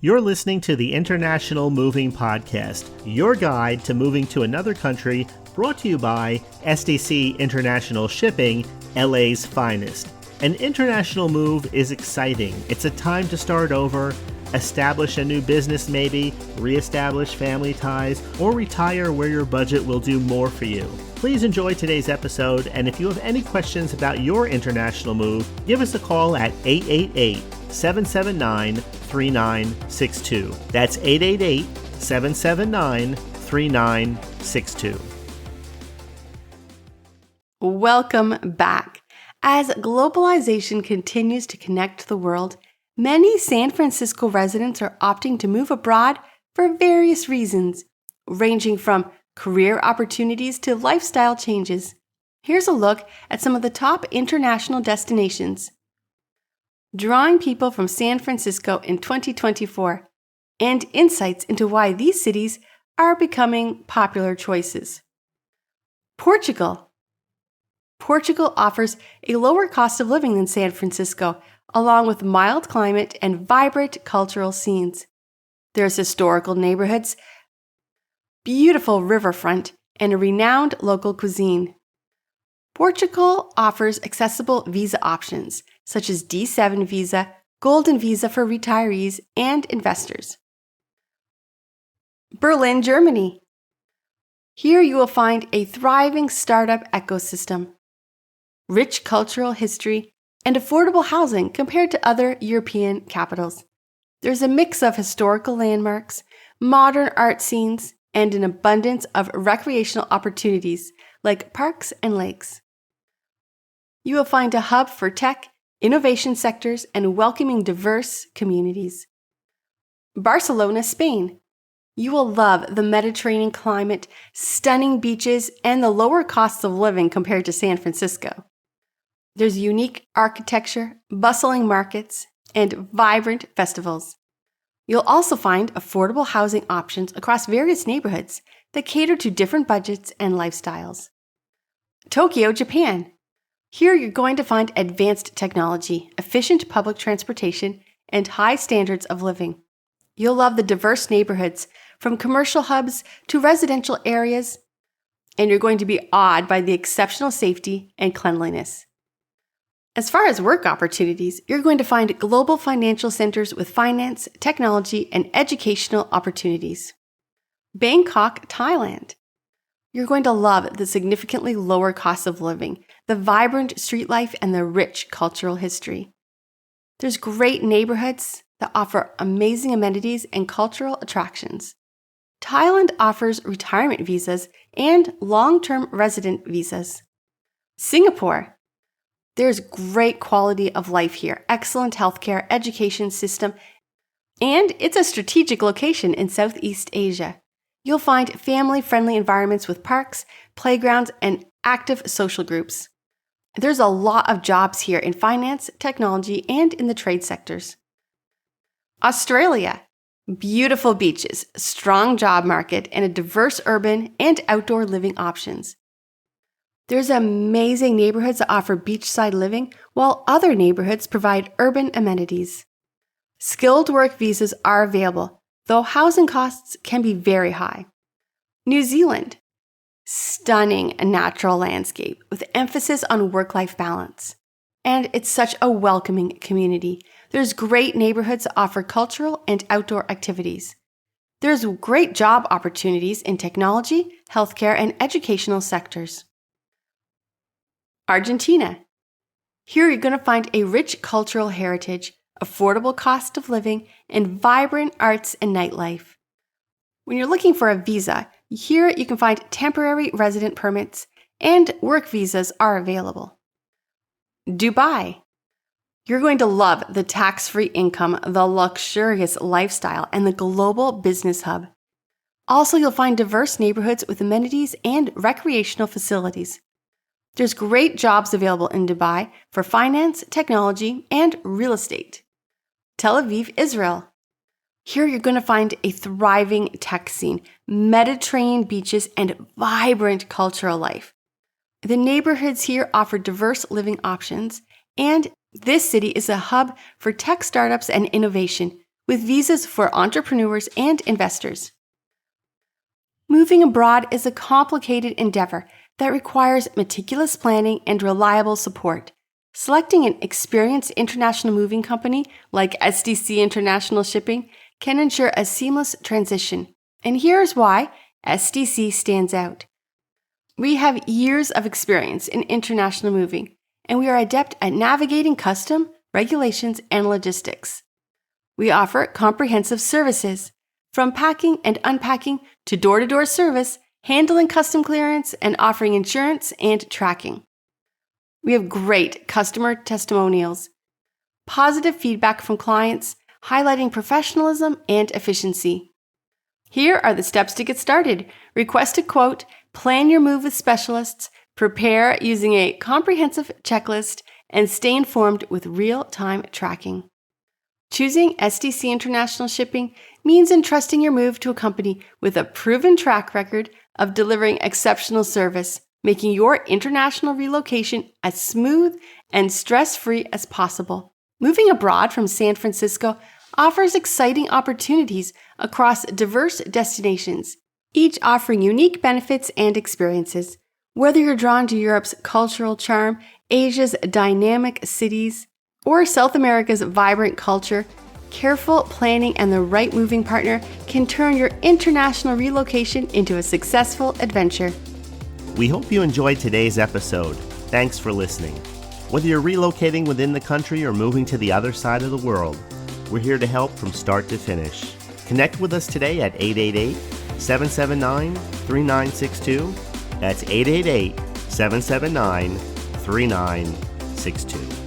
You're listening to the International Moving Podcast, your guide to moving to another country, brought to you by SDC International Shipping, LA's finest. An international move is exciting. It's a time to start over, establish a new business maybe, reestablish family ties, or retire where your budget will do more for you. Please enjoy today's episode, and if you have any questions about your international move, give us a call at 888-779-3962. That's 888-779-3962. Welcome back. As globalization continues to connect the world, many San Francisco residents are opting to move abroad for various reasons, ranging from career opportunities to lifestyle changes. Here's a look at some of the top international destinations. Drawing people from San Francisco in 2024, and insights into why these cities are becoming popular choices. Portugal. Portugal offers a lower cost of living than San Francisco, along with mild climate and vibrant cultural scenes. There's historical neighborhoods, beautiful riverfront, and a renowned local cuisine. Portugal offers accessible visa options, such as D7 visa, Golden visa for retirees and investors. Berlin, Germany. Here you will find a thriving startup ecosystem, rich cultural history, and affordable housing compared to other European capitals. There's a mix of historical landmarks, modern art scenes, and an abundance of recreational opportunities like parks and lakes. You will find a hub for tech, innovation sectors, and welcoming diverse communities. Barcelona, Spain. You will love the Mediterranean climate, stunning beaches, and the lower costs of living compared to San Francisco. There's unique architecture, bustling markets, and vibrant festivals. You'll also find affordable housing options across various neighborhoods that cater to different budgets and lifestyles. Tokyo, Japan. Here you're going to find advanced technology, efficient public transportation, and high standards of living. You'll love the diverse neighborhoods, from commercial hubs to residential areas, and you're going to be awed by the exceptional safety and cleanliness. As far as work opportunities, you're going to find global financial centers with finance, technology, and educational opportunities. Bangkok, Thailand. You're going to love the significantly lower cost of living, the vibrant street life, and the rich cultural history. There's great neighborhoods that offer amazing amenities and cultural attractions. Thailand offers retirement visas and long-term resident visas. Singapore. There's great quality of life here, excellent healthcare, education system, and it's a strategic location in Southeast Asia. You'll find family-friendly environments with parks, playgrounds, and active social groups. There's a lot of jobs here in finance, technology, and in the trade sectors. Australia. Beautiful beaches, strong job market, and a diverse urban and outdoor living options. There's amazing neighborhoods that offer beachside living, while other neighborhoods provide urban amenities. Skilled work visas are available, though housing costs can be very high. New Zealand. Stunning natural landscape with emphasis on work-life balance. And it's such a welcoming community. There's great neighborhoods that offer cultural and outdoor activities. There's great job opportunities in technology, healthcare, and educational sectors. Argentina. Here you're going to find a rich cultural heritage, affordable cost of living, and vibrant arts and nightlife. When you're looking for a visa, here you can find temporary resident permits, and work visas are available. Dubai. You're going to love the tax-free income, the luxurious lifestyle, and the global business hub. Also, you'll find diverse neighborhoods with amenities and recreational facilities. There's great jobs available in Dubai for finance, technology, and real estate. Tel Aviv, Israel. Here you're going to find a thriving tech scene, Mediterranean beaches, and vibrant cultural life. The neighborhoods here offer diverse living options, and this city is a hub for tech startups and innovation, with visas for entrepreneurs and investors. Moving abroad is a complicated endeavor that requires meticulous planning and reliable support. Selecting an experienced international moving company like SDC International Shipping can ensure a seamless transition. And here's why SDC stands out. We have years of experience in international moving, and we are adept at navigating custom, regulations, and logistics. We offer comprehensive services, from packing and unpacking to door-to-door service, handling custom clearance, and offering insurance and tracking. We have great customer testimonials, positive feedback from clients, highlighting professionalism and efficiency. Here are the steps to get started. Request a quote, plan your move with specialists, prepare using a comprehensive checklist, and stay informed with real-time tracking. Choosing SDC International Shipping means entrusting your move to a company with a proven track record of delivering exceptional service, making your international relocation as smooth and stress-free as possible. Moving abroad from San Francisco offers exciting opportunities across diverse destinations, each offering unique benefits and experiences. Whether you're drawn to Europe's cultural charm, Asia's dynamic cities, or South America's vibrant culture, careful planning and the right moving partner can turn your international relocation into a successful adventure. We hope you enjoyed today's episode. Thanks for listening. Whether you're relocating within the country or moving to the other side of the world, we're here to help from start to finish. Connect with us today at 888-779-3962. That's 888-779-3962.